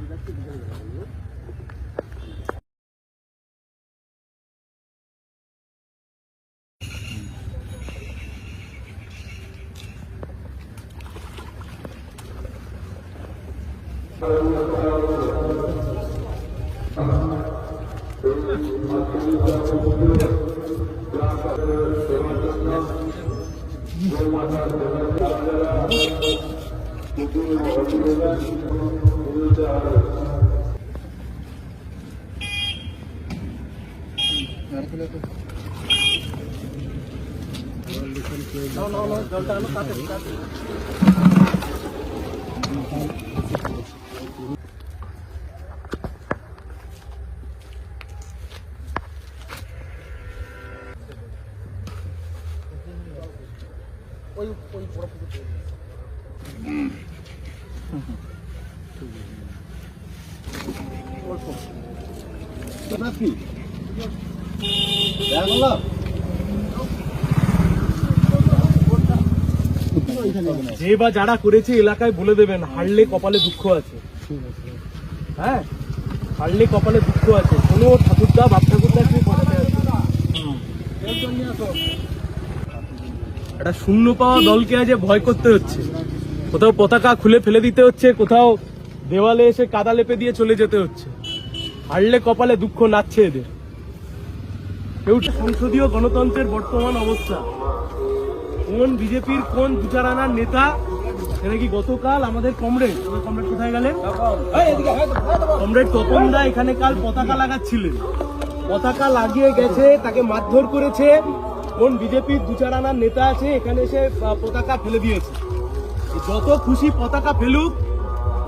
যে বা যারা করেছে এলাকায় বলে দেবেন হারলে কপালে দুঃখ আছে। হ্যাঁ, হারলে কপালে দুঃখ আছে। কোনো ঠাকুরদা বাপ ঠাকুরদা কেউ পড়াতে আছে। একটা শূন্য পাওয়া দলকে আজ ভয় করতে হচ্ছে। কোথাও পতাকা খুলে ফেলে দিতে হচ্ছে, কোথাও দেওয়ালে এসে কাদা লেপে দিয়ে চলে যেতে হচ্ছে। হারলে কপালে দুঃখ নাচ্ছে এদের। কেউটা সংসদীয় গণতন্ত্রের বর্তমান অবস্থা, কোন বিজেপির কোন দুচারানার নেতা, সেটা কি গতকাল আমাদের কমরেড কোথায় গেলেন? কমরেড তপনদা এখানে কাল পতাকা লাগাচ্ছিলেন, পতাকা লাগিয়ে গেছে, তাকে মারধর করেছে। কোন বিজেপির দুচারানার নেতা আছে এখানে এসে পতাকা ফেলে দিয়েছে। যত খুশি পতাকা ফেলুক,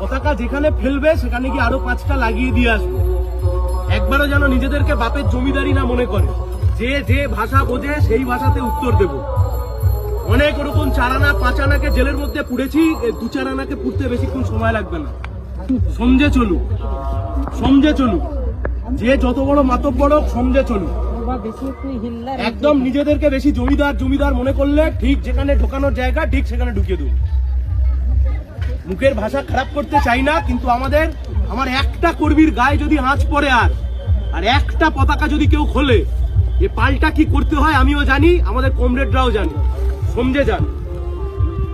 পতাকা যেখানে ফেলবে সেখানে কি আরো 5টা লাগিয়ে দিয়ে আসবে। একবারও যেন নিজেদেরকে বাপের জমিদারি না মনে করে, যে যে ভাষা বোঝে সেই ভাষাতে উত্তর দেব। অনেক ওরকম 4 আনা 5 আনাকে জেলের মধ্যে পুড়েছি, 2-4 আনাকে পুড়তে বেশিক্ষণ সময় লাগবে না। সমঝে চলুক, সমঝে চলুক, যে যত বড় মাতব্বর সমঝে চলুক। একদম নিজেদেরকে বেশি জমিদার মনে করলে ঠিক যেখানে ঢোকানোর জায়গা ঠিক সেখানে ঢুকিয়ে দেব। মুখের ভাষা খারাপ করতে চাই না, কিন্তু আমার একটা কর্মীর গায়ে যদি আঁচ পড়ে আর একটা পতাকা যদি কেউ খোলে, এ পাল্টা কি করতে হয় আমিও জানি, আমাদের কমরেডরাও জানি। সমঝে যান।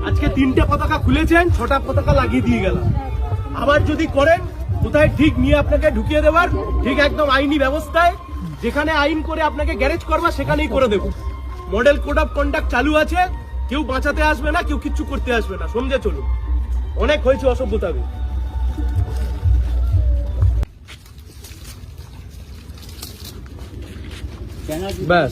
আজকে 3টে পতাকা খুলেছেন, 6টা পতাকা লাগিয়ে দিয়ে গেলাম। আবার যদি করেন, কোথায় ঠিক নিয়ে আপনাকে ঢুকিয়ে দেওয়ার, ঠিক একদম আইনি ব্যবস্থায় যেখানে আইন করে আপনাকে গ্যারেজ করবা সেখানেই করে দেব। মডেল কোড অফ কন্ডাক্ট চালু আছে, কেউ বাঁচাতে আসবে না, কেউ কিচ্ছু করতে আসবে না। সমঝে চলুন, অনেক হয়েছে অসভ্যতা। ব্যাস